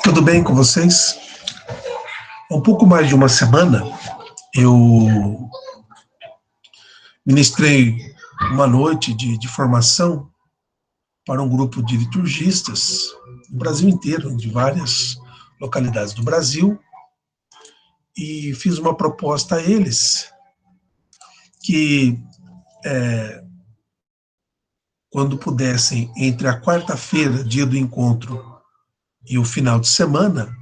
Tudo bem com vocês? Há um pouco mais de uma semana, eu ministrei uma noite de formação para um grupo de liturgistas do Brasil inteiro, de várias localidades do Brasil, e fiz uma proposta a eles que, quando pudessem, entre a quarta-feira, dia do encontro, e o final de semana,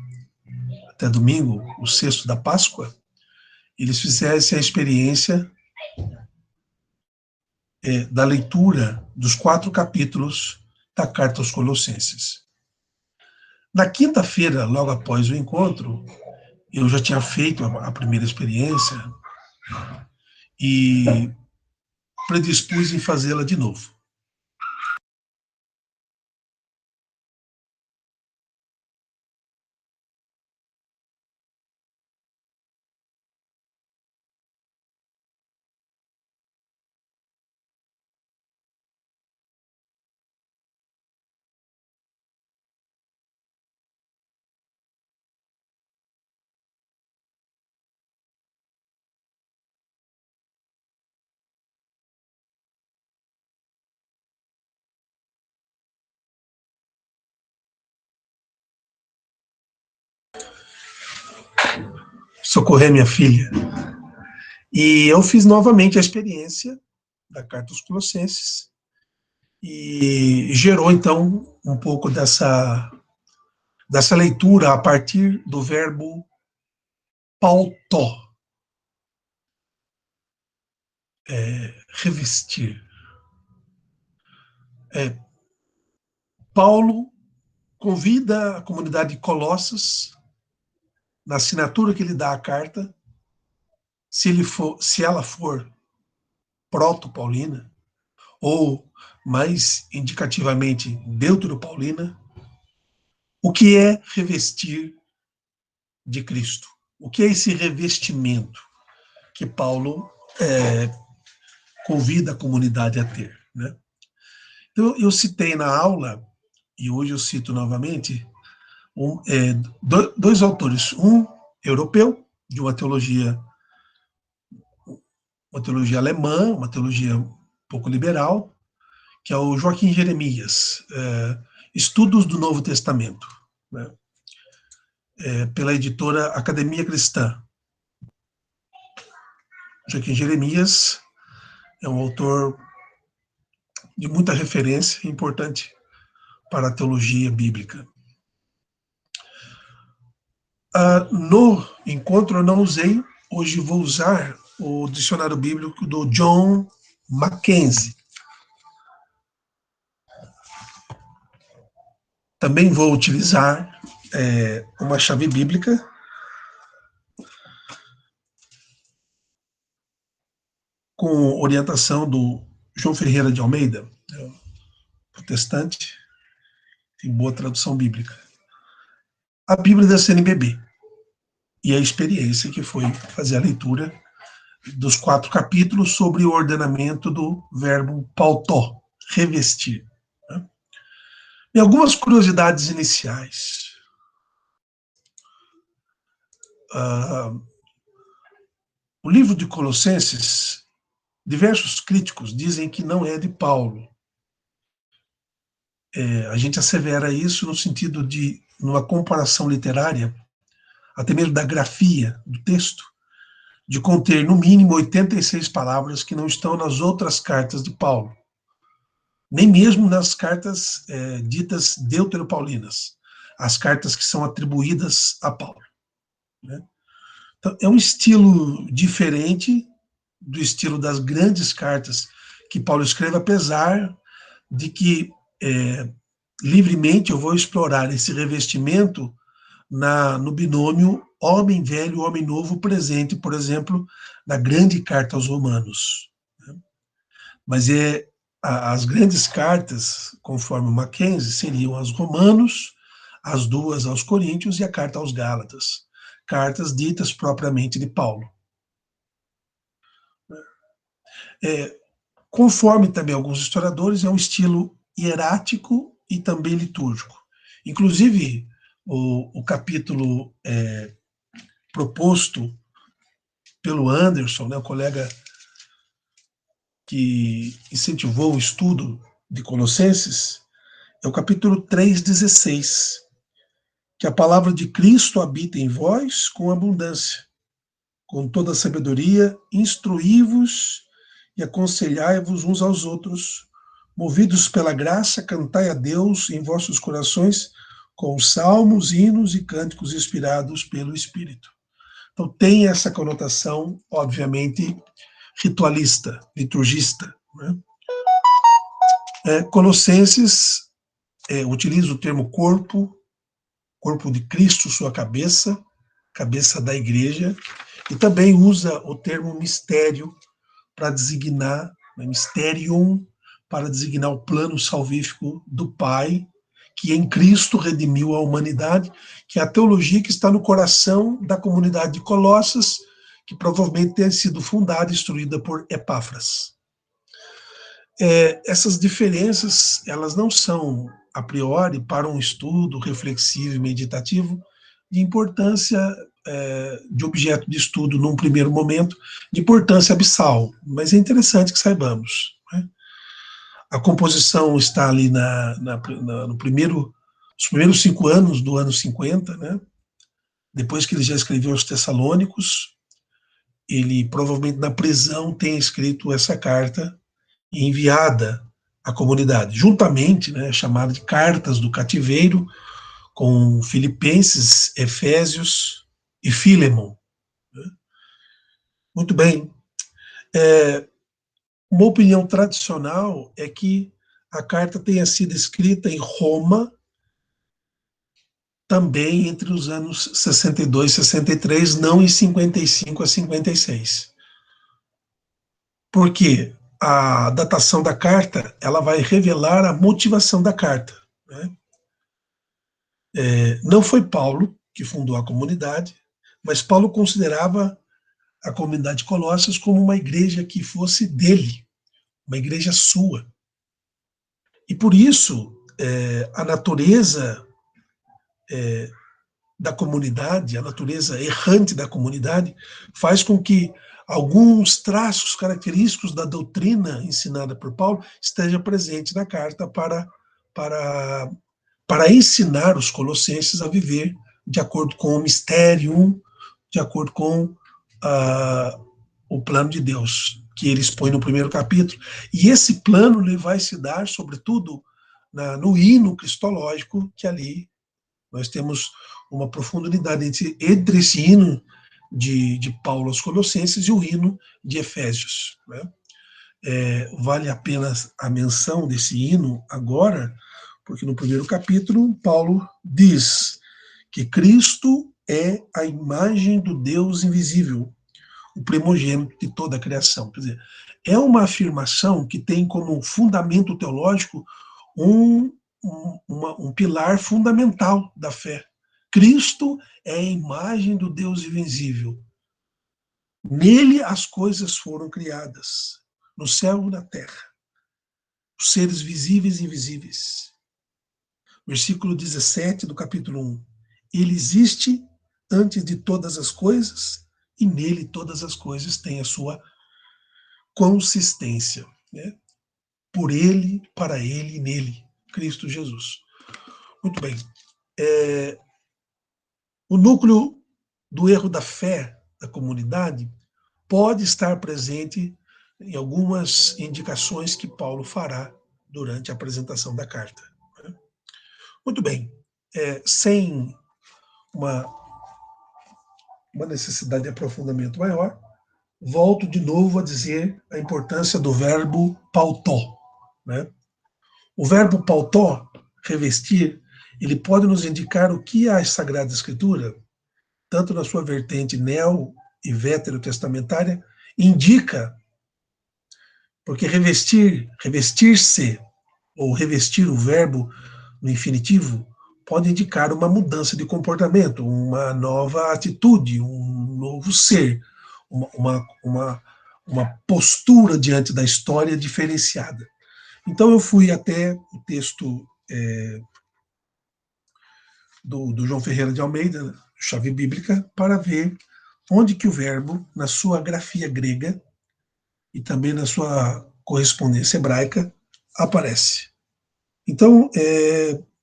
até domingo, o sexto da Páscoa, eles fizessem a experiência da leitura dos 4 capítulos da Carta aos Colossenses. Na quinta-feira, logo após o encontro, eu já tinha feito a primeira experiência e predispus em fazê-la de novo. Socorrer minha filha. E eu fiz novamente a experiência da Carta aos Colossenses e gerou, então, um pouco dessa leitura a partir do verbo pautó, revestir. Paulo convida a comunidade de Colossos, na assinatura que ele dá à carta, se ela for proto-paulina, ou mais indicativamente deutero-paulina, o que é revestir de Cristo? O que é esse revestimento que Paulo convida a comunidade a ter, né? Então, eu citei na aula, e hoje eu cito novamente, dois autores, um europeu, de uma teologia alemã, uma teologia um pouco liberal, que é o Joaquim Jeremias, Estudos do Novo Testamento, né? Pela editora Academia Cristã. Joaquim Jeremias é um autor de muita referência, importante para a teologia bíblica. No encontro eu não usei, hoje vou usar o dicionário bíblico do John Mackenzie. Também vou utilizar uma chave bíblica com orientação do João Ferreira de Almeida, protestante, tem boa tradução bíblica. A Bíblia da CNBB. E a experiência que foi fazer a leitura dos 4 capítulos sobre o ordenamento do verbo pautó, revestir. Né? E algumas curiosidades iniciais. O livro de Colossenses, diversos críticos dizem que não é de Paulo. A gente assevera isso no sentido de, numa comparação literária, até mesmo da grafia do texto, de conter no mínimo 86 palavras que não estão nas outras cartas de Paulo, nem mesmo nas cartas ditas deuteropaulinas, as cartas que são atribuídas a Paulo, né? Então, é um estilo diferente do estilo das grandes cartas que Paulo escreve, apesar de que livremente eu vou explorar esse revestimento no binômio homem velho, homem novo, presente, por exemplo, na grande carta aos Romanos, né? Mas as grandes cartas, conforme Mackenzie, seriam as Romanos, as 2 aos Coríntios e a carta aos Gálatas, cartas ditas propriamente de Paulo. Conforme também alguns historiadores, é um estilo hierático e também litúrgico. Inclusive, o capítulo proposto pelo Anderson, né, o colega que incentivou o estudo de Colossenses, é o capítulo 3,16, que a palavra de Cristo habita em vós com abundância, com toda a sabedoria, instruí-vos e aconselhai-vos uns aos outros, movidos pela graça, cantai a Deus em vossos corações com salmos, hinos e cânticos inspirados pelo Espírito. Então tem essa conotação, obviamente, ritualista, liturgista. Né? Colossenses utiliza o termo corpo, corpo de Cristo, sua cabeça, cabeça da igreja, e também usa o termo mistério para designar, mysterium, para designar o plano salvífico do Pai, que em Cristo redimiu a humanidade, que é a teologia que está no coração da comunidade de Colossas, que provavelmente tenha sido fundada e instruída por Epáfras. Essas diferenças, elas não são, a priori, para um estudo reflexivo e meditativo, de importância, de objeto de estudo num primeiro momento, de importância abissal, mas é interessante que saibamos. Né? A composição está ali nos primeiros 5 anos do ano 50, né? Depois que ele já escreveu aos Tessalônicos, ele provavelmente na prisão tem escrito essa carta enviada à comunidade, juntamente, né, chamada de Cartas do Cativeiro, com Filipenses, Efésios e Filemon. Muito bem. Uma opinião tradicional é que a carta tenha sido escrita em Roma também entre os anos 62 e 63, não em 55 a 56. Porque a datação da carta ela vai revelar a motivação da carta. Né? Não foi Paulo que fundou a comunidade, mas Paulo considerava a comunidade de Colossos como uma igreja que fosse dele, uma igreja sua. E por isso, a natureza da comunidade, a natureza errante da comunidade, faz com que alguns traços característicos da doutrina ensinada por Paulo estejam presentes na carta para ensinar os colossenses a viver de acordo com o mistério, de acordo com o plano de Deus, que ele expõe no primeiro capítulo. E esse plano ele vai se dar, sobretudo, no hino cristológico, que ali nós temos uma profunda unidade entre esse hino de Paulo aos Colossenses e o hino de Efésios. Né? Vale a pena a menção desse hino agora, porque no primeiro capítulo Paulo diz que Cristo é a imagem do Deus invisível, o primogênito de toda a criação. Quer dizer, é uma afirmação que tem como fundamento teológico um pilar fundamental da fé. Cristo é a imagem do Deus invisível. Nele as coisas foram criadas, no céu e na terra, os seres visíveis e invisíveis. Versículo 17 do capítulo 1. Ele existe antes de todas as coisas e nele todas as coisas têm a sua consistência. Né? Por ele, para ele e nele, Cristo Jesus. Muito bem. O núcleo do erro da fé da comunidade pode estar presente em algumas indicações que Paulo fará durante a apresentação da carta. Muito bem. Sem uma necessidade de aprofundamento maior, volto de novo a dizer a importância do verbo pautó. Né? O verbo pautó, revestir, ele pode nos indicar o que a Sagrada Escritura, tanto na sua vertente neo e veterotestamentária, indica, porque revestir-se, ou revestir o verbo no infinitivo, pode indicar uma mudança de comportamento, uma nova atitude, um novo ser, uma postura diante da história diferenciada. Então eu fui até o texto do João Ferreira de Almeida, Chave Bíblica, para ver onde que o verbo, na sua grafia grega e também na sua correspondência hebraica, aparece. Então,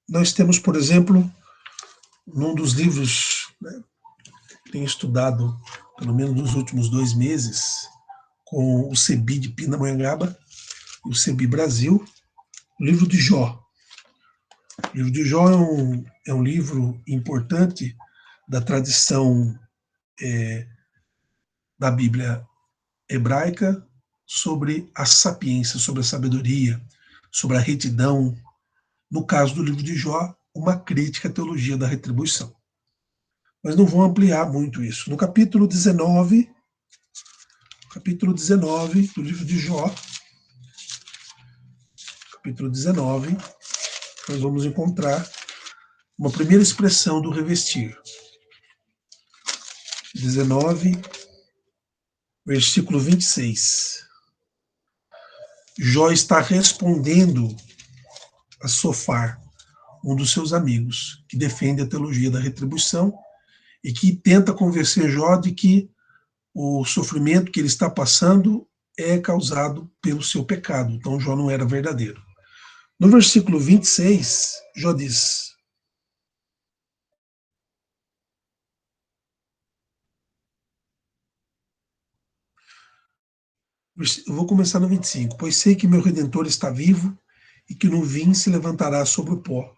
nós temos, por exemplo, num dos livros, né, que tenho estudado, pelo menos nos últimos 2 meses, com o CEBI de Pindamonhangaba e o CEBI Brasil, o livro de Jó. O livro de Jó é um livro importante da tradição da Bíblia hebraica sobre a sapiência, sobre a sabedoria, sobre a retidão. No caso do livro de Jó, uma crítica à teologia da retribuição. Mas não vou ampliar muito isso. No capítulo 19 do livro de Jó, capítulo 19, nós vamos encontrar uma primeira expressão do revestir. 19, versículo 26. Jó está respondendo a Sofar, um dos seus amigos, que defende a teologia da retribuição e que tenta convencer Jó de que o sofrimento que ele está passando é causado pelo seu pecado. Então Jó não era verdadeiro. No versículo 26, Jó diz: eu vou começar no 25. Pois sei que meu Redentor está vivo e que no fim se levantará sobre o pó.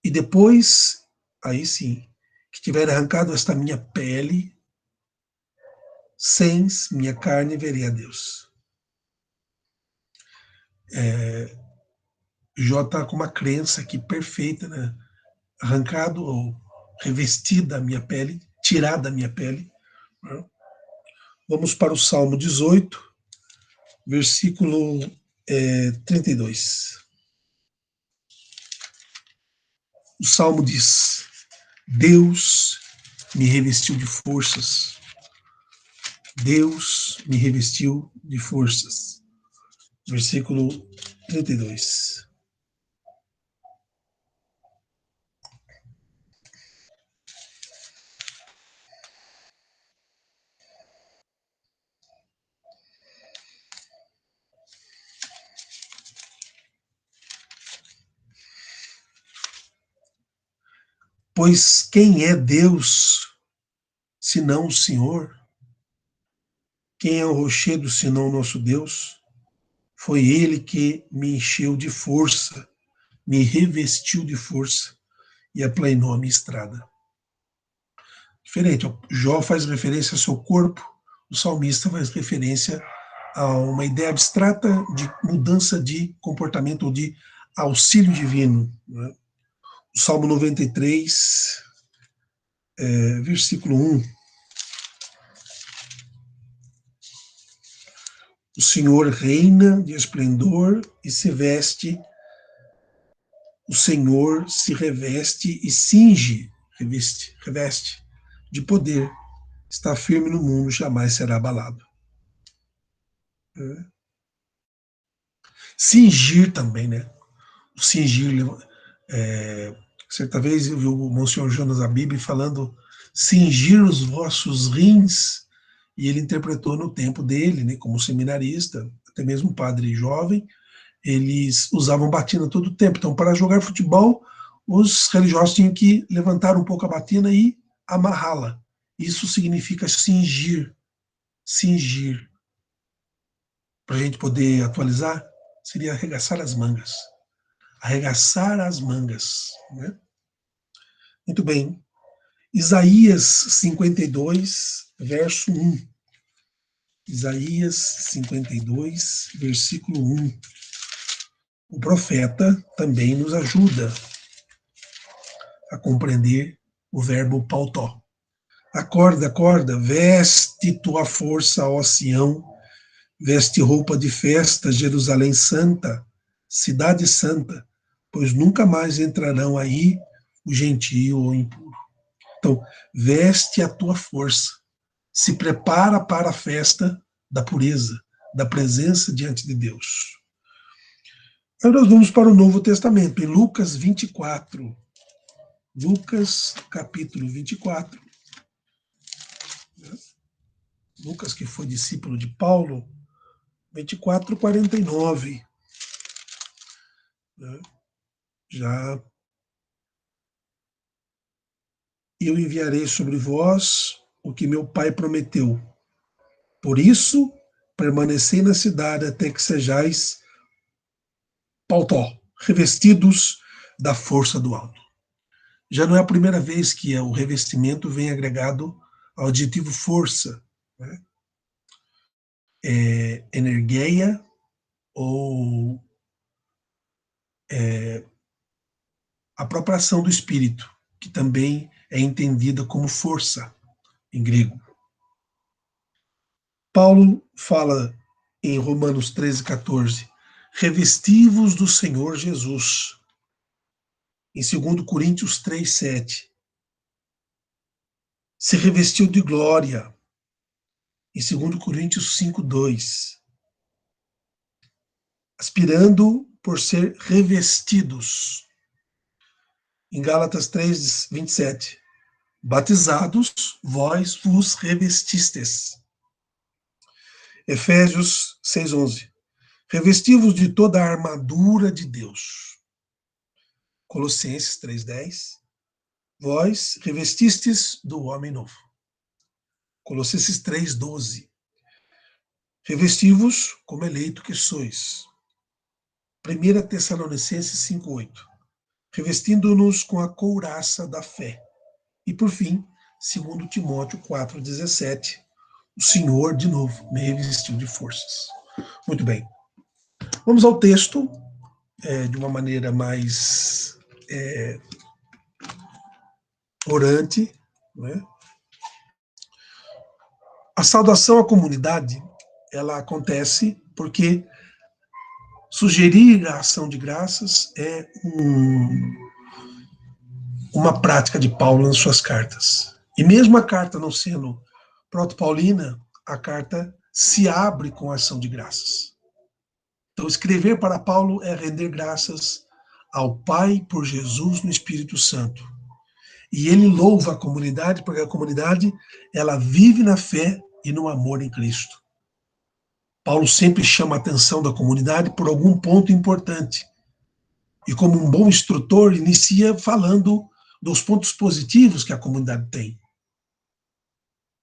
E depois, aí sim, que tiver arrancado esta minha pele, sem minha carne verei a Deus. Jó está com uma crença aqui perfeita, né? Arrancado ou revestido da minha pele, tirado da minha pele. Né? Vamos para o Salmo 18, versículo 32. O Salmo diz: Deus me revestiu de forças. Deus me revestiu de forças. Versículo 32. Pois quem é Deus, senão o Senhor? Quem é o rochedo, senão o nosso Deus? Foi ele que me encheu de força, me revestiu de força e aplanou a minha estrada. Diferente, Jó faz referência ao seu corpo, o salmista faz referência a uma ideia abstrata de mudança de comportamento ou de auxílio divino. Né? O Salmo 93, versículo 1. O Senhor reina de esplendor e se veste, o Senhor se reveste e cinge, reveste de poder. Está firme no mundo, jamais será abalado. Cingir também, né? O cingir, certa vez eu vi o Monsenhor Jonas Abib falando cingir os vossos rins, e ele interpretou no tempo dele, né, como seminarista, até mesmo padre jovem, eles usavam batina todo o tempo. Então, para jogar futebol, os religiosos tinham que levantar um pouco a batina e amarrá-la. Isso significa cingir. Cingir. Para a gente poder atualizar, seria arregaçar as mangas. Arregaçar as mangas. Né? Muito bem. Isaías 52, verso 1. Isaías 52, versículo 1. O profeta também nos ajuda a compreender o verbo pautó. Acorda, acorda, veste tua força, ó Sião, veste roupa de festa, Jerusalém santa, cidade santa, pois nunca mais entrarão aí o gentio ou o impuro. Então, veste a tua força, se prepara para a festa, da pureza, da presença diante de Deus. Aí nós vamos para o Novo Testamento, em Lucas 24. Lucas, capítulo 24. Lucas, que foi discípulo de Paulo, 24:49. Já eu enviarei sobre vós o que meu Pai prometeu. Por isso, permanecei na cidade até que sejais pautó, revestidos da força do alto. Já não é a primeira vez que o revestimento vem agregado ao adjetivo força, né? Energeia, ou a própria ação do espírito, que também é entendida como força em grego. Paulo fala em Romanos 13:14, revestivos do Senhor Jesus. Em 2 Coríntios 3:7, se revestiu de glória. Em 2 Coríntios 5:2, aspirando por ser revestidos. Em Gálatas 3:27, batizados, vós vos revestistes. Efésios 6:11, revestivos de toda a armadura de Deus. Colossenses 3:10, vós revestistes do homem novo. Colossenses 3:12, revestivos como eleito que sois. 1 Tessalonicenses 5:8, revestindo-nos com a couraça da fé. E por fim, 2 Timóteo 4:17, o Senhor, de novo, me revestiu de forças. Muito bem. Vamos ao texto de uma maneira mais orante, né? A saudação à comunidade, ela acontece porque sugerir a ação de graças é uma prática de Paulo nas suas cartas. E mesmo a carta não sendo proto-paulina, a carta se abre com a ação de graças. Então, escrever para Paulo é render graças ao Pai por Jesus no Espírito Santo. E ele louva a comunidade, porque a comunidade, ela vive na fé e no amor em Cristo. Paulo sempre chama a atenção da comunidade por algum ponto importante. E como um bom instrutor, inicia falando dos pontos positivos que a comunidade tem.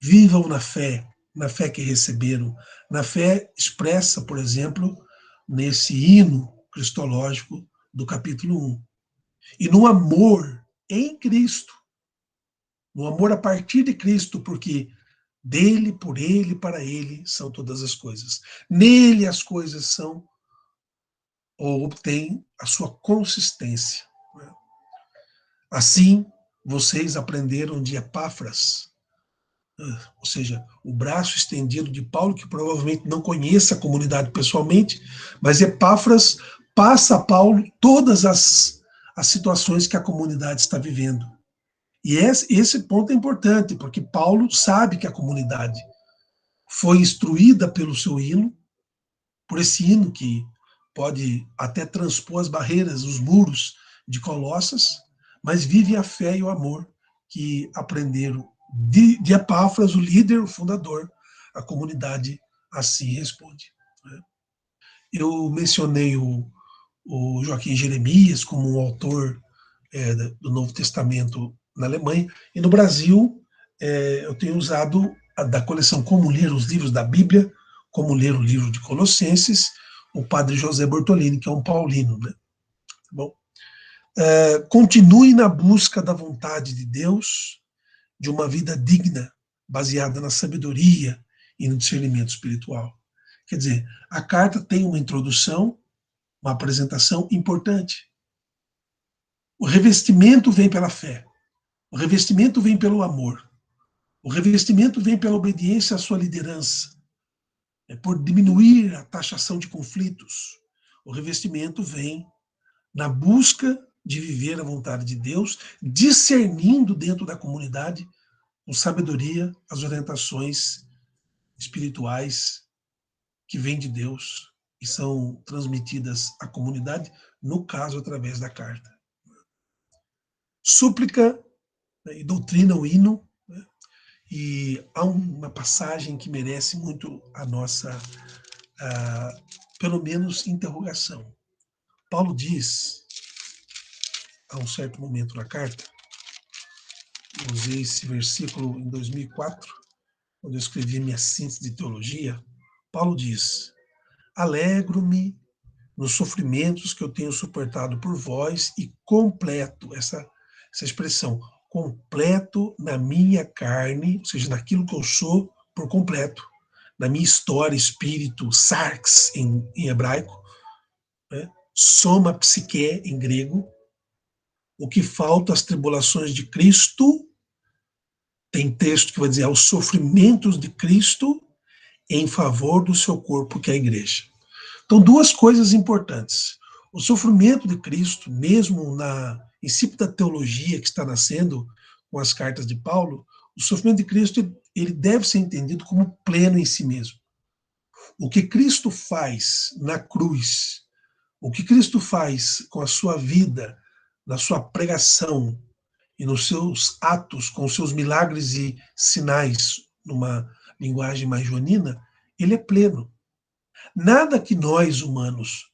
Vivam na fé que receberam, na fé expressa, por exemplo, nesse hino cristológico do capítulo 1. E no amor em Cristo, no amor a partir de Cristo, porque dele, por ele, para ele são todas as coisas. Nele as coisas são ou obtêm a sua consistência. Assim, vocês aprenderam de Epáfras, ou seja, o braço estendido de Paulo, que provavelmente não conheça a comunidade pessoalmente, mas Epáfras passa a Paulo todas as situações que a comunidade está vivendo. E esse ponto é importante, porque Paulo sabe que a comunidade foi instruída pelo seu hino, por esse hino que pode até transpor as barreiras, os muros de Colossas, mas vive a fé e o amor que aprenderam de Epáfras, o líder, o fundador. A comunidade assim responde. Eu mencionei o Joaquim Jeremias como um autor do Novo Testamento na Alemanha, e no Brasil eu tenho usado da coleção Como Ler os Livros da Bíblia, Como Ler o Livro de Colossenses, o padre José Bortolini, que é um paulino, né? Bom, continue na busca da vontade de Deus, de uma vida digna, baseada na sabedoria e no discernimento espiritual. Quer dizer, a carta tem uma introdução, uma apresentação importante. O revestimento vem pela fé, o revestimento vem pelo amor, o revestimento vem pela obediência à sua liderança, por diminuir a taxação de conflitos. O revestimento vem na busca de viver a vontade de Deus, discernindo dentro da comunidade, com sabedoria, as orientações espirituais que vêm de Deus e são transmitidas à comunidade, no caso, através da carta. Súplica, né, e doutrina, o hino, né, e há uma passagem que merece muito a nossa, pelo menos, interrogação. Paulo diz, a um certo momento na carta, eu usei esse versículo em 2004, quando eu escrevi minha síntese de teologia. Paulo diz: alegro-me nos sofrimentos que eu tenho suportado por vós e completo, essa expressão, completo na minha carne, ou seja, naquilo que eu sou por completo, na minha história, espírito, sarx em hebraico, né? Soma psique em grego, o que falta às tribulações de Cristo, tem texto que vai dizer aos sofrimentos de Cristo em favor do seu corpo, que é a igreja. Então, duas coisas importantes. O sofrimento de Cristo, mesmo na insípida teologia que está nascendo com as cartas de Paulo, o sofrimento de Cristo ele deve ser entendido como pleno em si mesmo. O que Cristo faz na cruz, o que Cristo faz com a sua vida, na sua pregação e nos seus atos, com os seus milagres e sinais, numa linguagem mais joanina, ele é pleno. Nada que nós, humanos,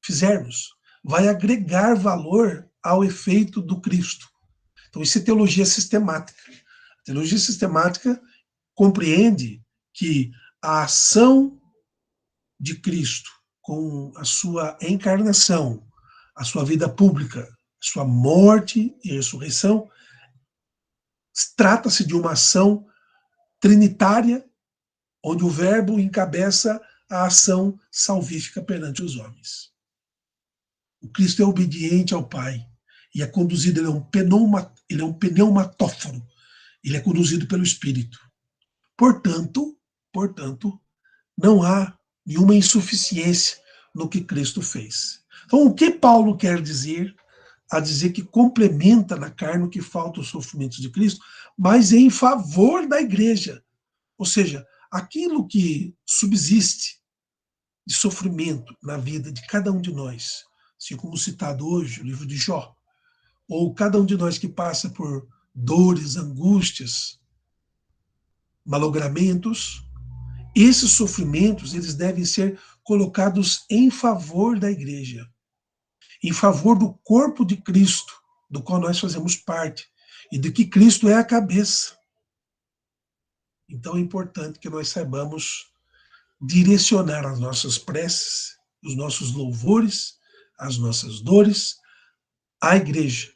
fizermos vai agregar valor ao efeito do Cristo. Então, isso é teologia sistemática. A teologia sistemática compreende que a ação de Cristo, com a sua encarnação, a sua vida pública, a sua morte e ressurreição, trata-se de uma ação trinitária, onde o Verbo encabeça a ação salvífica perante os homens. O Cristo é obediente ao Pai e é conduzido, ele é um pneumatóforo, ele é conduzido pelo Espírito. Portanto, não há nenhuma insuficiência no que Cristo fez. Então, o que Paulo quer dizer a dizer que complementa na carne o que falta os sofrimentos de Cristo, mas em favor da igreja? Ou seja, aquilo que subsiste de sofrimento na vida de cada um de nós, assim como citado hoje, o livro de Jó, ou cada um de nós que passa por dores, angústias, malogramentos, esses sofrimentos eles devem ser colocados em favor da igreja, em favor do corpo de Cristo, do qual nós fazemos parte, e de que Cristo é a cabeça. Então é importante que nós saibamos direcionar as nossas preces, os nossos louvores, as nossas dores à igreja.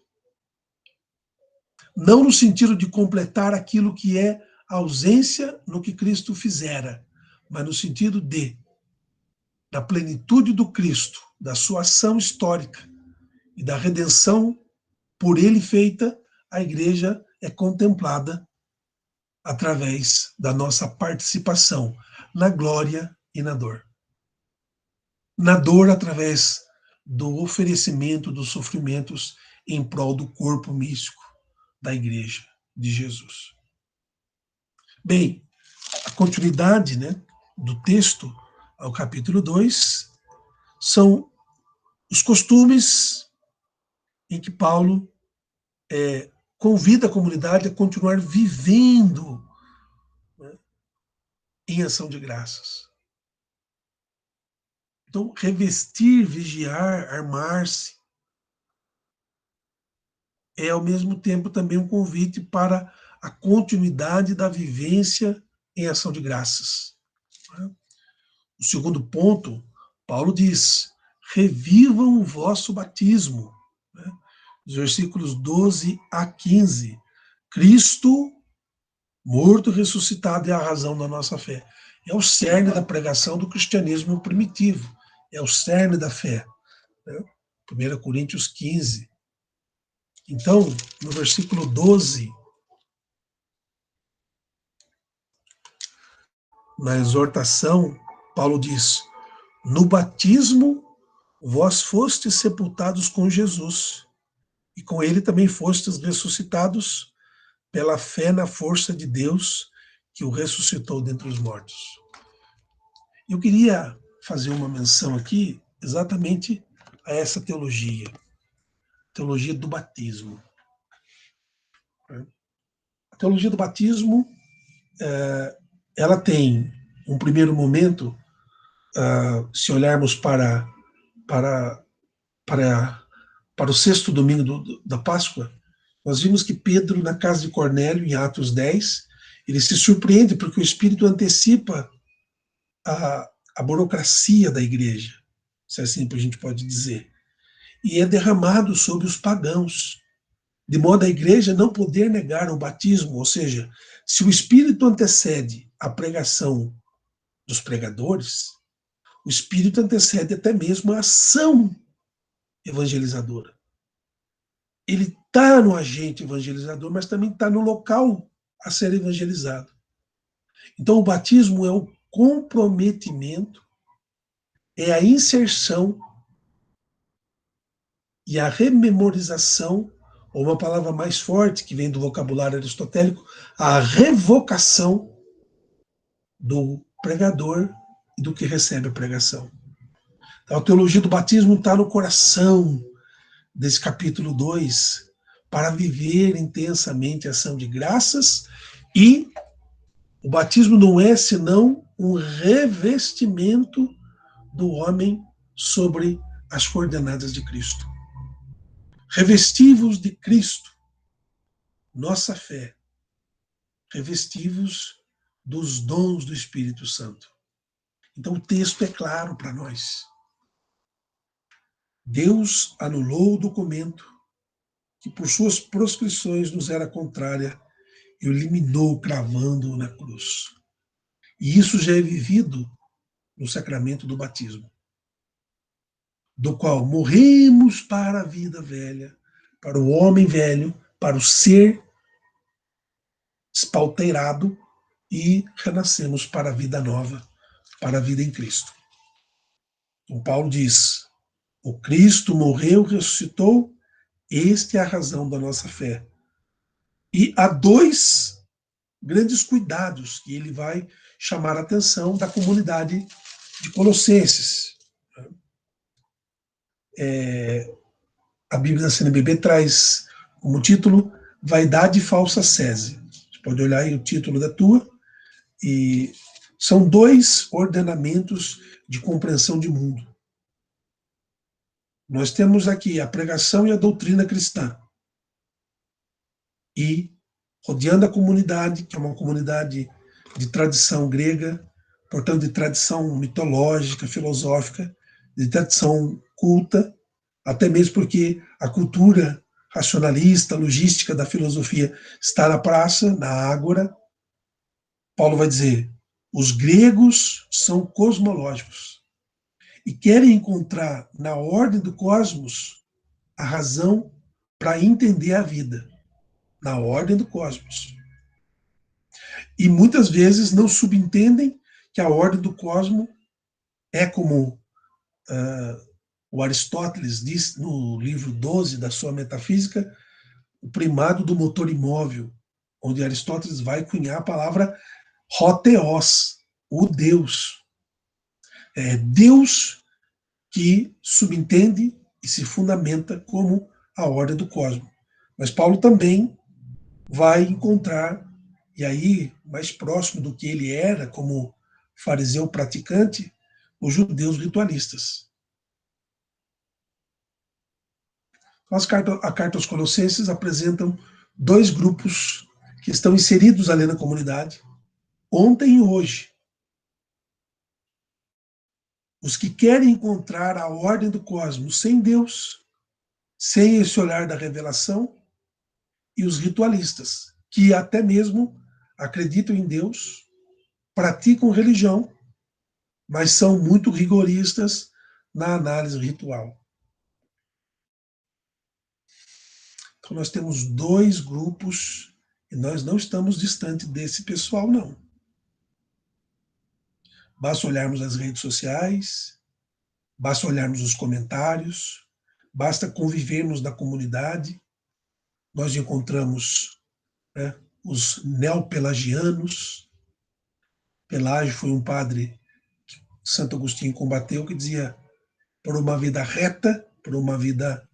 Não no sentido de completar aquilo que é ausência no que Cristo fizera, mas no sentido de, da plenitude do Cristo, da sua ação histórica e da redenção por ele feita, a igreja é contemplada através da nossa participação na glória e na dor. Na dor, através do oferecimento dos sofrimentos em prol do corpo místico da igreja de Jesus. Bem, a continuidade, né, do texto ao capítulo 2 são os costumes em que Paulo convida a comunidade a continuar vivendo, né, em ação de graças. Então, revestir, vigiar, armar-se, é ao mesmo tempo também um convite para a continuidade da vivência em ação de graças. O segundo ponto, Paulo diz: revivam o vosso batismo. Os versículos 12 a 15. Cristo, morto, ressuscitado, é a razão da nossa fé. É o cerne da pregação do cristianismo primitivo. É o cerne da fé. 1 Coríntios 15. Então, no versículo 12, na exortação, Paulo diz: no batismo vós fostes sepultados com Jesus, e com ele também fostes ressuscitados pela fé na força de Deus que o ressuscitou dentre os mortos. Eu queria fazer uma menção aqui exatamente a essa teologia do batismo. A teologia do batismo, ela tem um primeiro momento, se olharmos para, para, para o sexto domingo da Páscoa, nós vimos que Pedro, na casa de Cornélio, em Atos 10, ele se surpreende porque o Espírito antecipa a burocracia da igreja, se assim a gente pode dizer, e é derramado sobre os pagãos, de modo a igreja não poder negar o batismo, ou seja, se o Espírito antecede a pregação dos pregadores, o Espírito antecede até mesmo a ação evangelizadora. Ele está no agente evangelizador, mas também está no local a ser evangelizado. Então, o batismo é o comprometimento, é a inserção e a rememorização, ou uma palavra mais forte que vem do vocabulário aristotélico, a revocação do pregador e do que recebe a pregação. Então, a teologia do batismo está no coração desse capítulo 2, para viver intensamente a ação de graças, e o batismo não é senão um revestimento do homem sobre as coordenadas de Cristo. Revestivos de Cristo, nossa fé, revestivos dos dons do Espírito Santo. Então o texto é claro para nós. Deus anulou o documento que por suas proscrições nos era contrária e o eliminou cravando-o na cruz. E isso já é vivido no sacramento do batismo, do qual morremos para a vida velha, para o homem velho, para o ser espalteirado, e renascemos para a vida nova, para a vida em Cristo. Então Paulo diz, o Cristo morreu, ressuscitou, este é a razão da nossa fé. E há dois grandes cuidados que ele vai chamar a atenção da comunidade de Colossenses. A Bíblia da CNBB traz como título Vaidade e Falsa Sese. Você pode olhar aí o título da tua, e são dois ordenamentos de compreensão de mundo. Nós temos aqui a pregação e a doutrina cristã. E, rodeando a comunidade, que é uma comunidade de tradição grega, portanto, de tradição mitológica, filosófica, de tradição culta, até mesmo porque a cultura racionalista, logística da filosofia está na praça, na ágora. Paulo vai dizer, os gregos são cosmológicos e querem encontrar na ordem do cosmos a razão para entender a vida, na ordem do cosmos. E muitas vezes não subentendem que a ordem do cosmos é como o Aristóteles diz no livro 12 da sua Metafísica, o primado do motor imóvel, onde Aristóteles vai cunhar a palavra hotheos, o Deus. É Deus que subentende e se fundamenta como a ordem do cosmos. Mas Paulo também vai encontrar, e aí mais próximo do que ele era como fariseu praticante, os judeus ritualistas. A carta aos Colossenses apresentam dois grupos que estão inseridos ali na comunidade, ontem e hoje. Os que querem encontrar a ordem do cosmos sem Deus, sem esse olhar da revelação, e os ritualistas, que até mesmo acreditam em Deus, praticam religião, mas são muito rigoristas na análise ritual. Então nós temos dois grupos e nós não estamos distante desse pessoal, não. Basta olharmos as redes sociais, basta olharmos os comentários, basta convivermos na comunidade. Nós encontramos os neopelagianos. Pelágio foi um padre Santo Agostinho combateu, que dizia: por uma vida reta, por uma vida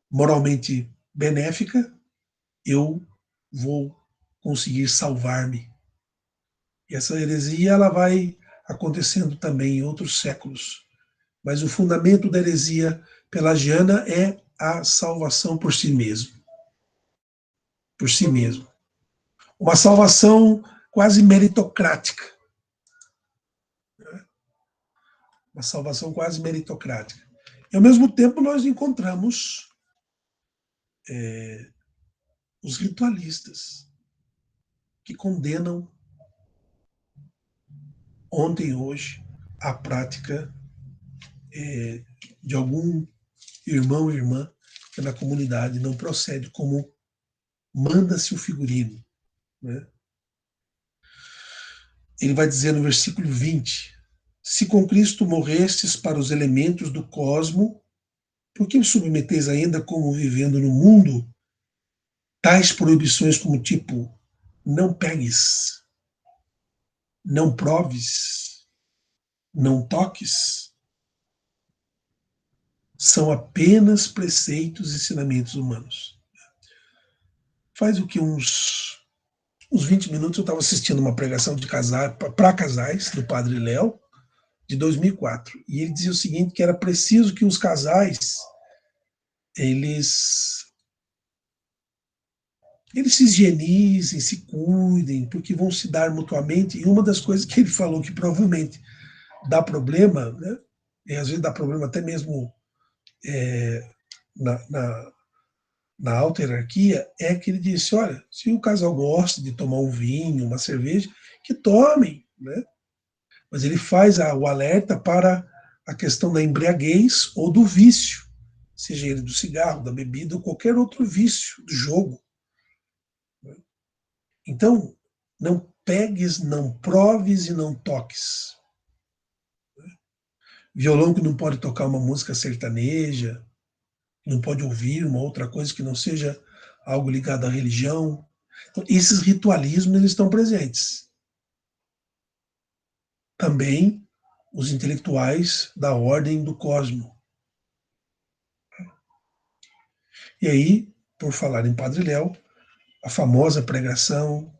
moralmente benéfica, eu vou conseguir salvar-me. E essa heresia ela vai acontecendo também em outros séculos. Mas o fundamento da heresia pelagiana é a salvação por si mesmo. Por si mesmo. Uma salvação quase meritocrática. Uma salvação quase meritocrática. E, ao mesmo tempo, nós encontramos os ritualistas que condenam ontem e hoje a prática de algum irmão ou irmã que na comunidade não procede como manda-se o figurino. Né? Ele vai dizer no versículo 20: se com Cristo morrestes para os elementos do cosmo, por que me submeteis ainda como vivendo no mundo tais proibições como tipo não pegues, não proves, não toques? São apenas preceitos e ensinamentos humanos. Faz o que uns 20 minutos eu estava assistindo uma pregação de para casais do Padre Léo, de 2004. E ele dizia o seguinte, que era preciso que os casais eles se higienizem, se cuidem, porque vão se dar mutuamente. E uma das coisas que ele falou que provavelmente dá problema, né? E às vezes dá problema até mesmo na alta hierarquia, é que ele disse: olha, se o casal gosta de tomar um vinho, uma cerveja, que tomem, né? Mas ele faz o alerta para a questão da embriaguez ou do vício, seja ele do cigarro, da bebida ou qualquer outro vício, do jogo. Então, não pegues, não proves e não toques. Violão que não pode tocar uma música sertaneja, não pode ouvir uma outra coisa que não seja algo ligado à religião. Então, esses ritualismos eles estão presentes. Também os intelectuais da ordem do cosmo. E aí, por falar em Padre Léo, a famosa pregação,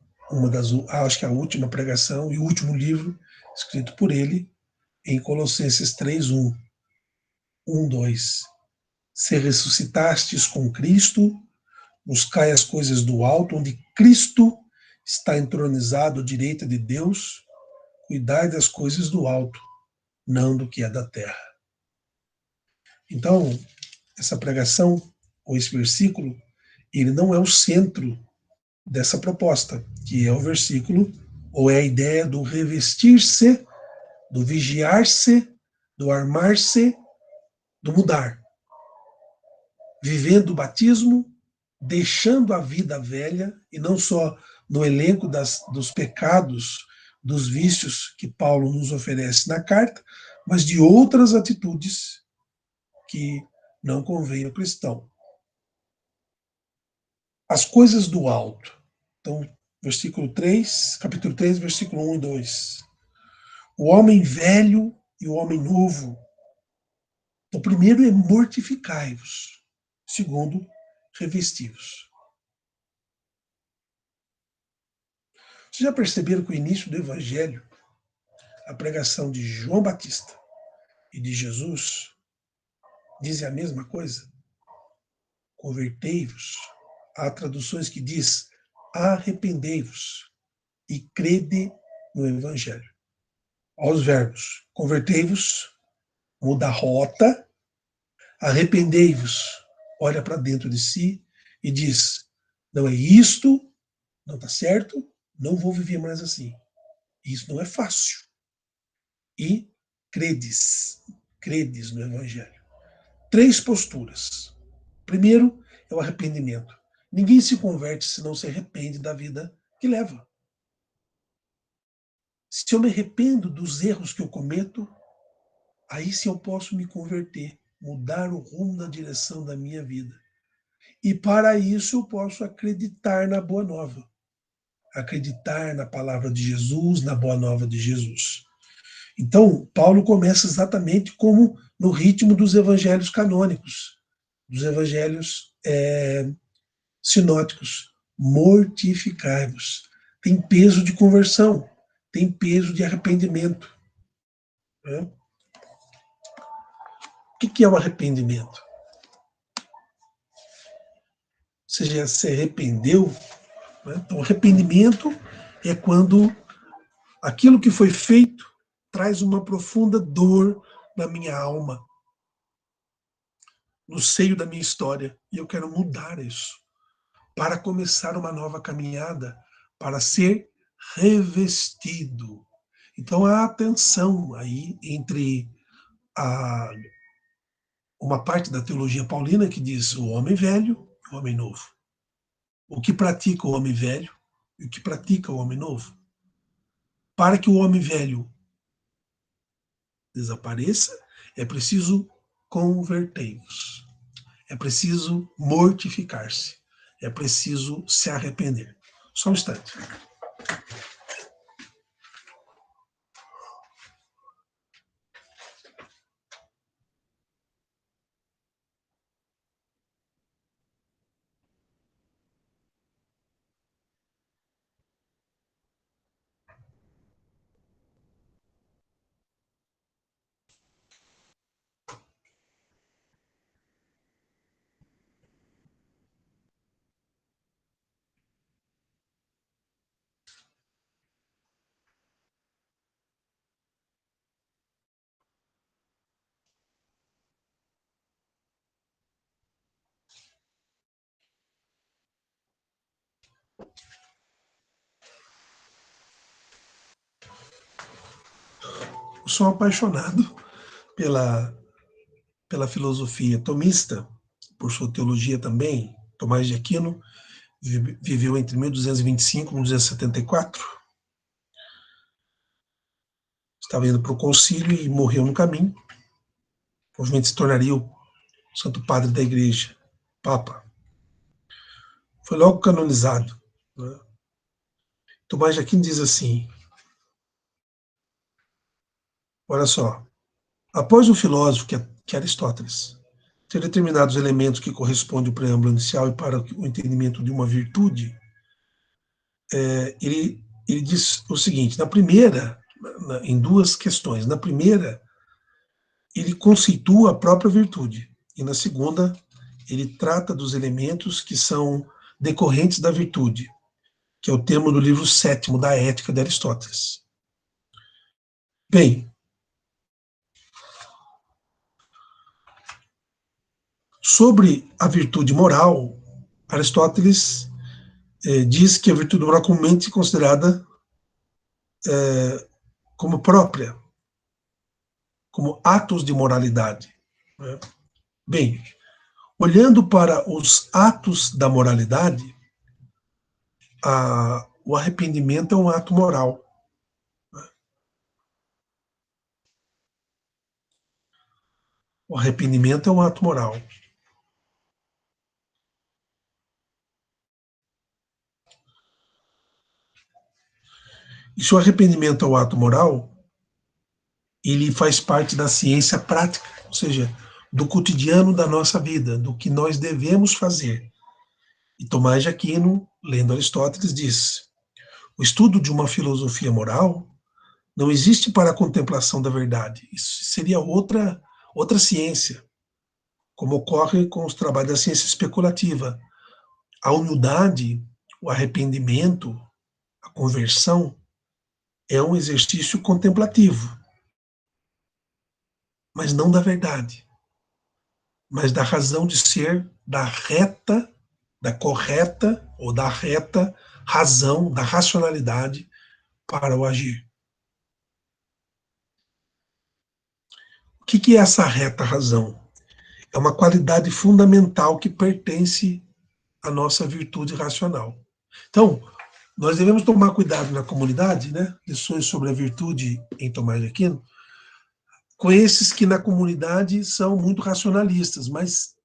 acho que a última pregação e o último livro escrito por ele, em Colossenses 3:1, 1:2. Se ressuscitastes com Cristo, buscai as coisas do alto, onde Cristo está entronizado à direita de Deus, cuidai das coisas do alto, não do que é da terra. Então, essa pregação, ou esse versículo, ele não é o centro dessa proposta, que é o versículo, ou é a ideia do revestir-se, do vigiar-se, do armar-se, do mudar. Vivendo o batismo, deixando a vida velha, e não só no elenco dos pecados, dos vícios que Paulo nos oferece na carta, mas de outras atitudes que não convém ao cristão. As coisas do alto. Então, versículo 3, capítulo 3, versículo 1 e 2. O homem velho e o homem novo. Então, primeiro é mortificai-vos. Segundo, revesti-vos. Vocês já perceberam que o início do Evangelho, a pregação de João Batista e de Jesus, dizem a mesma coisa? Convertei-vos. Há traduções que diz arrependei-vos e crede no Evangelho. Aos verbos, convertei-vos, muda a rota, arrependei-vos, olha para dentro de si e diz, não é isto, não está certo, não vou viver mais assim. Isso não é fácil. E credes no Evangelho. 3 posturas. Primeiro é o arrependimento. Ninguém se converte se não se arrepende da vida que leva. Se eu me arrependo dos erros que eu cometo, aí sim eu posso me converter, mudar o rumo da direção da minha vida. E para isso eu posso acreditar na Boa Nova. Acreditar na palavra de Jesus, na Boa Nova de Jesus. Então, Paulo começa exatamente como no ritmo dos evangelhos canônicos, dos evangelhos sinóticos. Mortificai-vos. Tem peso de conversão, tem peso de arrependimento. Né? O que é o arrependimento? Você já se arrependeu? Né? Então, arrependimento é quando aquilo que foi feito traz uma profunda dor na minha alma, no seio da minha história, e eu quero mudar isso, para começar uma nova caminhada, para ser revestido. Então há tensão aí entre uma parte da teologia paulina que diz o homem velho e o homem novo. O que pratica o homem velho e o que pratica o homem novo. Para que o homem velho desapareça, é preciso converter-vos. É preciso mortificar-se. É preciso se arrepender. Só um instante. Eu sou apaixonado pela filosofia tomista, por sua teologia também. Tomás de Aquino viveu entre 1225 e 1274. Estava indo para o concílio e morreu no caminho. Provavelmente se tornaria o santo padre da igreja, papa. Foi logo canonizado. Né? Tomás de Aquino diz assim, olha só, após o filósofo, que é Aristóteles, ter determinados elementos que correspondem ao preâmbulo inicial e para o entendimento de uma virtude, ele diz o seguinte, em duas questões. Na primeira, ele conceitua a própria virtude, e na segunda, ele trata dos elementos que são decorrentes da virtude, que é o tema do livro 7º da Ética de Aristóteles. Bem, sobre a virtude moral, Aristóteles diz que a virtude moral é comumente considerada como própria, como atos de moralidade. Né? Bem, olhando para os atos da moralidade, o arrependimento é um ato moral. O arrependimento é um ato moral. E se o arrependimento é um ato moral, ele faz parte da ciência prática, ou seja, do cotidiano da nossa vida, do que nós devemos fazer. E Tomás de Aquino, lendo Aristóteles, diz: o estudo de uma filosofia moral não existe para a contemplação da verdade. Isso seria outra ciência, como ocorre com os trabalhos da ciência especulativa. A humildade, o arrependimento, a conversão é um exercício contemplativo, mas não da verdade, mas da razão de ser, da correta ou da reta razão, da racionalidade para o agir. O que é essa reta razão? É uma qualidade fundamental que pertence à nossa virtude racional. Então, nós devemos tomar cuidado na comunidade, né? Lições sobre a virtude em Tomás de Aquino, com esses que na comunidade são muito racionalistas, mas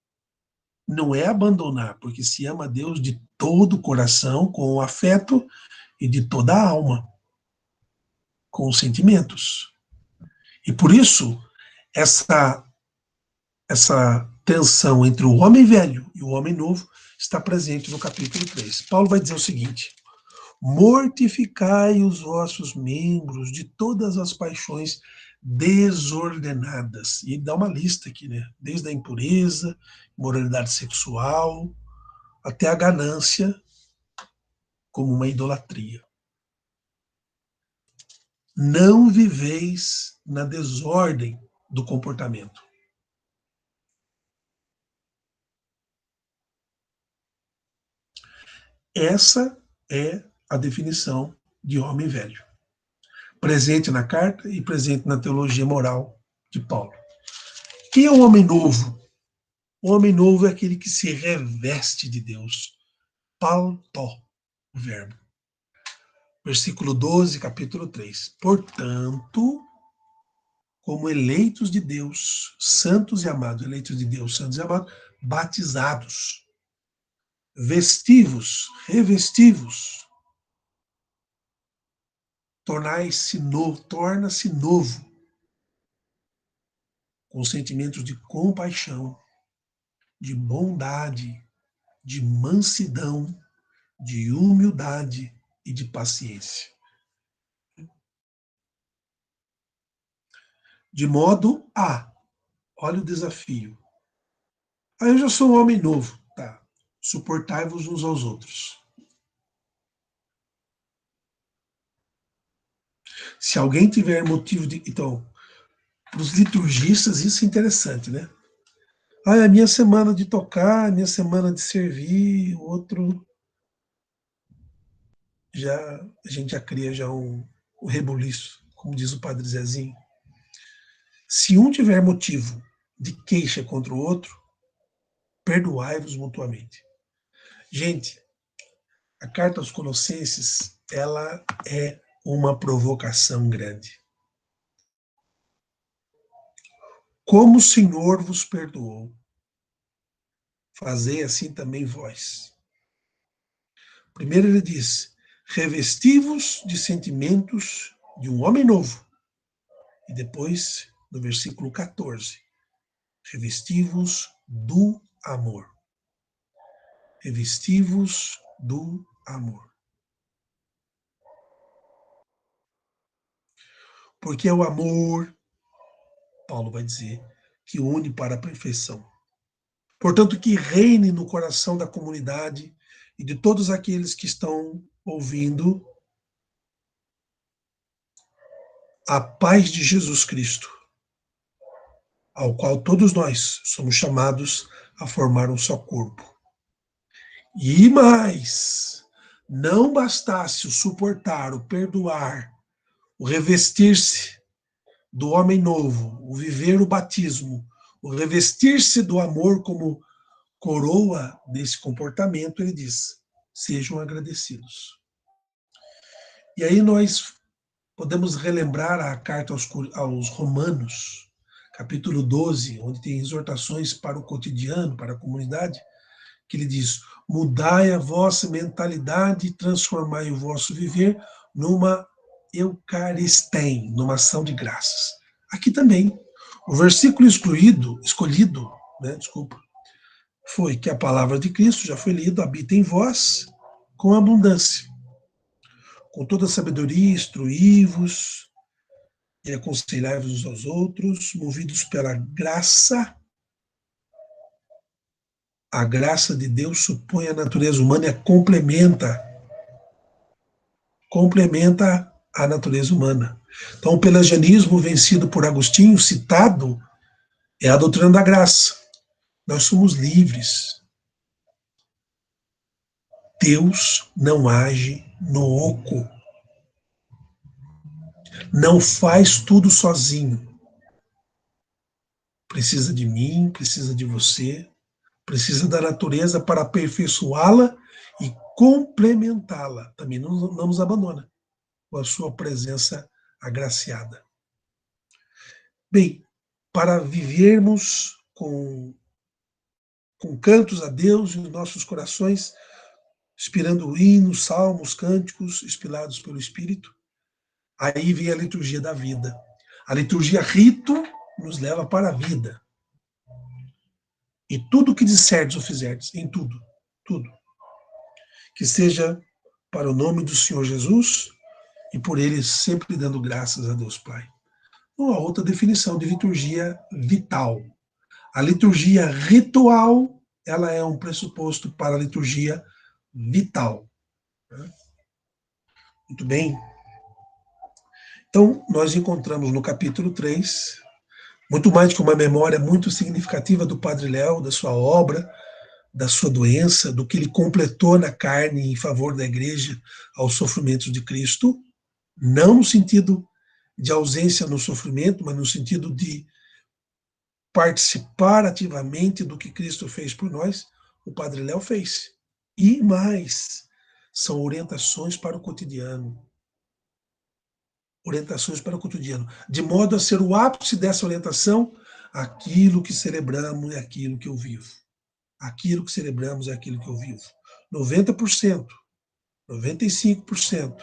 não é abandonar, porque se ama a Deus de todo o coração, com o afeto e de toda a alma, com os sentimentos. E por isso, essa tensão entre o homem velho e o homem novo está presente no capítulo 3. Paulo vai dizer o seguinte: mortificai os vossos membros de todas as paixões desordenadas. E ele dá uma lista aqui, né? Desde a impureza, moralidade sexual, até a ganância, como uma idolatria. Não viveis na desordem do comportamento. Essa é a definição de homem velho, presente na carta e presente na teologia moral de Paulo. Quem é o homem novo? O homem novo é aquele que se reveste de Deus. Paltó, o verbo. Versículo 12, capítulo 3. Portanto, como eleitos de Deus, santos e amados, eleitos de Deus, santos e amados, batizados, vestivos, revestivos, torna-se novo, com sentimentos de compaixão, de bondade, de mansidão, de humildade e de paciência. De modo a, olha o desafio. Eu já sou um homem novo, tá? Suportai-vos uns aos outros. Se alguém tiver motivo de. Então, para os liturgistas, isso é interessante, né? É a minha semana de tocar, a minha semana de servir, o outro. A gente já cria já um rebuliço, como diz o padre Zezinho. Se um tiver motivo de queixa contra o outro, perdoai-vos mutuamente. Gente, a carta aos Colossenses, ela é uma provocação grande. Como o Senhor vos perdoou, fazei assim também vós. Primeiro ele diz, revesti-vos de sentimentos de um homem novo. E depois, no versículo 14, revesti-vos do amor. Revesti-vos do amor. Porque é o amor, Paulo vai dizer, que une para a perfeição. Portanto, que reine no coração da comunidade e de todos aqueles que estão ouvindo a paz de Jesus Cristo, ao qual todos nós somos chamados a formar um só corpo. E mais, não bastasse o suportar, o perdoar, o revestir-se do homem novo, o viver o batismo, o revestir-se do amor como coroa desse comportamento, ele diz, sejam agradecidos. E aí nós podemos relembrar a carta aos Romanos, capítulo 12, onde tem exortações para o cotidiano, para a comunidade, que ele diz, mudai a vossa mentalidade e transformai o vosso viver numa eucaristém, numa ação de graças. Aqui também, o versículo escolhido, foi que a palavra de Cristo, já foi lido, habita em vós com abundância. Com toda sabedoria, instruí-vos e aconselhai-vos uns aos outros, movidos pela graça. A graça de Deus supõe a natureza humana e complementa a natureza humana. Então, o pelagianismo vencido por Agostinho, citado, é a doutrina da graça. Nós somos livres. Deus não age no oco. Não faz tudo sozinho. Precisa de mim, precisa de você, precisa da natureza para aperfeiçoá-la e complementá-la. Também não nos abandona com a sua presença agraciada. Bem, para vivermos com cantos a Deus em nossos corações, inspirando hinos, salmos, cânticos, inspirados pelo Espírito, aí vem a liturgia da vida. A liturgia rito nos leva para a vida. E tudo o que disserdes ou fizerdes, em tudo, tudo, que seja para o nome do Senhor Jesus e por ele sempre dando graças a Deus Pai. Uma outra definição de liturgia vital. A liturgia ritual, ela é um pressuposto para a liturgia vital. Muito bem. Então, nós encontramos no capítulo 3, muito mais que uma memória muito significativa do Padre Léo, da sua obra, da sua doença, do que ele completou na carne em favor da igreja aos sofrimentos de Cristo, não no sentido de ausência no sofrimento, mas no sentido de participar ativamente do que Cristo fez por nós, o Padre Léo fez. E mais, são orientações para o cotidiano. Orientações para o cotidiano. De modo a ser o ápice dessa orientação, aquilo que celebramos é aquilo que eu vivo. Aquilo que celebramos é aquilo que eu vivo. 90%, 95%,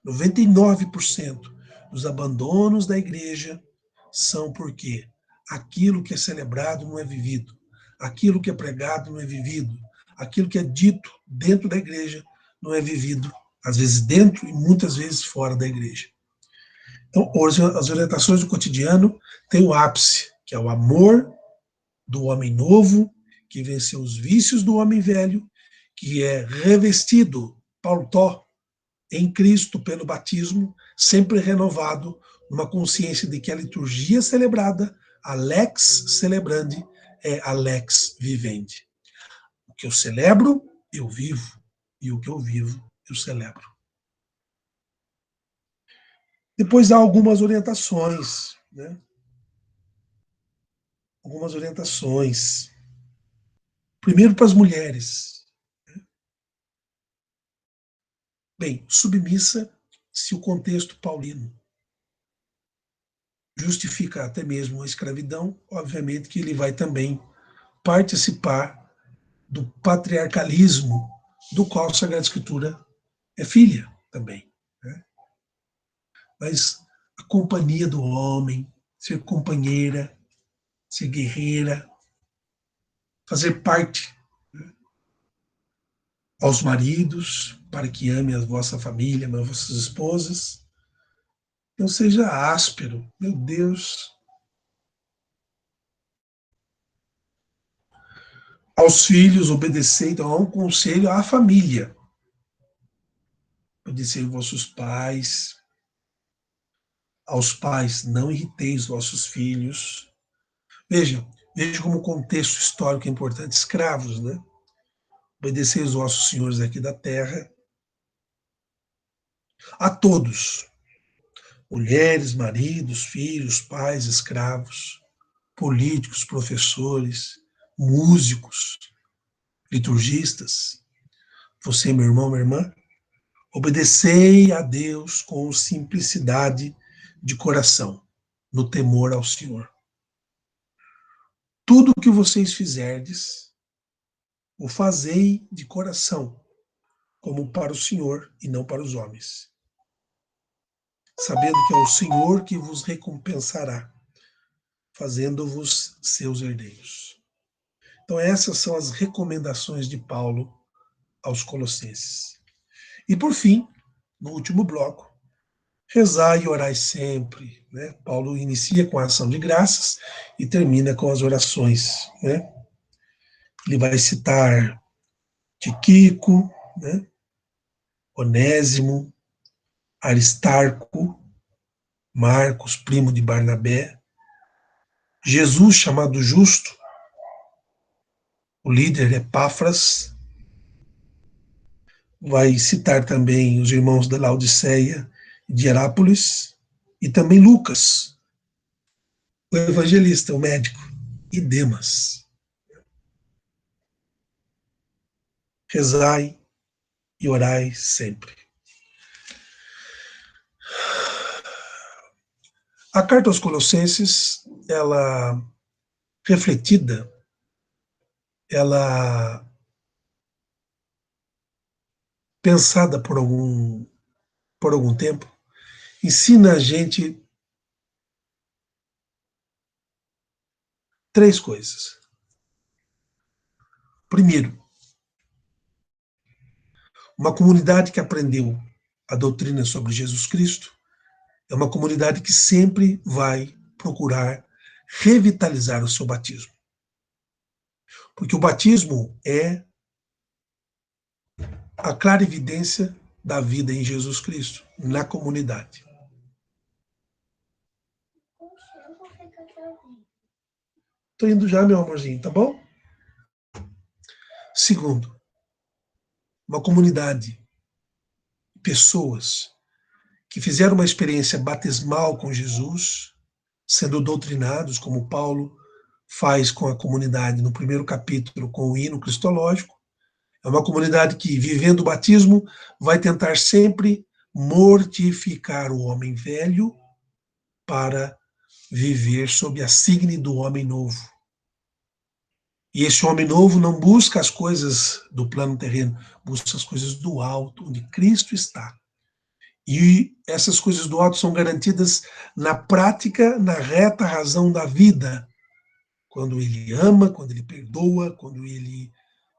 99% dos abandonos da igreja são porque aquilo que é celebrado não é vivido, aquilo que é pregado não é vivido, aquilo que é dito dentro da igreja não é vivido, às vezes dentro e muitas vezes fora da igreja. Então, hoje, as orientações do cotidiano têm o ápice, que é o amor do homem novo, que venceu os vícios do homem velho, que é revestido, pautó, em Cristo pelo batismo, sempre renovado, numa consciência de que a liturgia celebrada, a lex celebrandi, é a lex vivendi. O que eu celebro, eu vivo, e o que eu vivo, eu celebro. Depois há algumas orientações, né? Algumas orientações. Primeiro para as mulheres. Bem, submissa se o contexto paulino justifica até mesmo a escravidão, obviamente que ele vai também participar do patriarcalismo do qual a Sagrada Escritura é filha também. Né? Mas a companhia do homem, ser companheira, ser guerreira, fazer parte, né? Aos maridos, para que amem a vossa família, as vossas esposas. Não seja áspero, meu Deus. Aos filhos, obedecer, então há um conselho à família. Obedecer aos vossos pais. Aos pais, não irriteis vossos filhos. Veja como o contexto histórico é importante. Escravos, né? Obedecei os vossos senhores aqui da terra. A todos. Mulheres, maridos, filhos, pais, escravos, políticos, professores, músicos, liturgistas. Você, meu irmão, minha irmã, obedecei a Deus com simplicidade de coração, no temor ao Senhor. Tudo o que vocês fizerdes, o fazei de coração, como para o Senhor e não para os homens, sabendo que é o Senhor que vos recompensará, fazendo-vos seus herdeiros. Então essas são as recomendações de Paulo aos Colossenses. E por fim, no último bloco, rezai e orai sempre. Né? Paulo inicia com a ação de graças e termina com as orações. Né? Ele vai citar Tíquico, né? Onésimo, Aristarco, Marcos, primo de Barnabé, Jesus chamado Justo, o líder Epáfras, vai citar também os irmãos da Laodiceia de Herápolis e também Lucas, o evangelista, o médico, e Demas. Rezai e orai sempre. A carta aos Colossenses, ela refletida, ela pensada por algum tempo, ensina a gente 3 coisas. Primeiro, uma comunidade que aprendeu a doutrina sobre Jesus Cristo é uma comunidade que sempre vai procurar revitalizar o seu batismo. Porque o batismo é a clara evidência da vida em Jesus Cristo, na comunidade. Estou indo já, meu amorzinho, tá bom? Segundo, uma comunidade, pessoas que fizeram uma experiência batismal com Jesus, sendo doutrinados, como Paulo faz com a comunidade no primeiro capítulo, com o hino cristológico. É uma comunidade que, vivendo o batismo, vai tentar sempre mortificar o homem velho para viver sob a signe do homem novo. E esse homem novo não busca as coisas do plano terreno, busca as coisas do alto, onde Cristo está. E essas coisas do alto são garantidas na prática, na reta razão da vida. Quando ele ama, quando ele perdoa, quando ele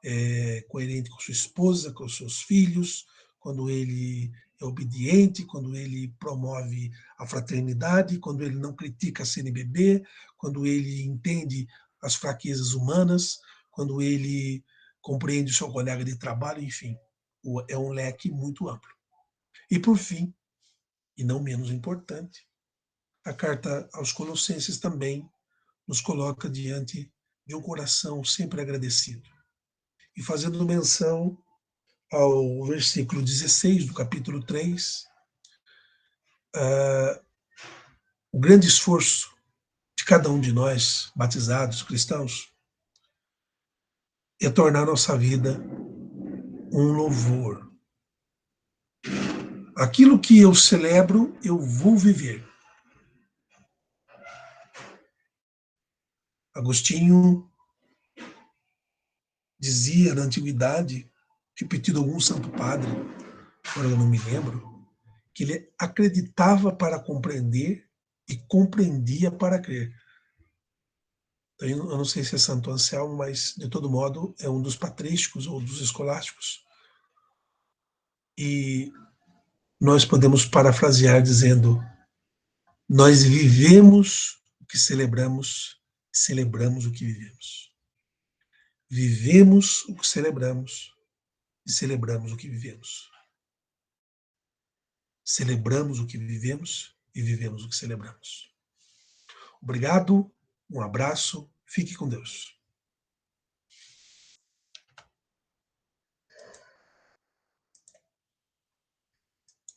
é coerente com sua esposa, com seus filhos, quando ele é obediente, quando ele promove a fraternidade, quando ele não critica a CNBB, quando ele entende as fraquezas humanas, quando ele compreende o seu colega de trabalho, enfim, é um leque muito amplo. E por fim, e não menos importante, a carta aos Colossenses também nos coloca diante de um coração sempre agradecido. E fazendo menção ao versículo 16 do capítulo 3, o grande esforço de cada um de nós, batizados, cristãos, é tornar nossa vida um louvor. Aquilo que eu celebro, eu vou viver. Agostinho dizia na antiguidade, repetido algum santo padre, agora eu não me lembro, que ele acreditava para compreender e compreendia para crer. Então, eu não sei se é Santo Anselmo, mas, de todo modo, é um dos patrísticos ou dos escolásticos. E nós podemos parafrasear dizendo: nós vivemos o que celebramos, celebramos o que vivemos. Vivemos o que celebramos e celebramos o que vivemos. Celebramos o que vivemos e vivemos o que celebramos. Obrigado, um abraço, fique com Deus.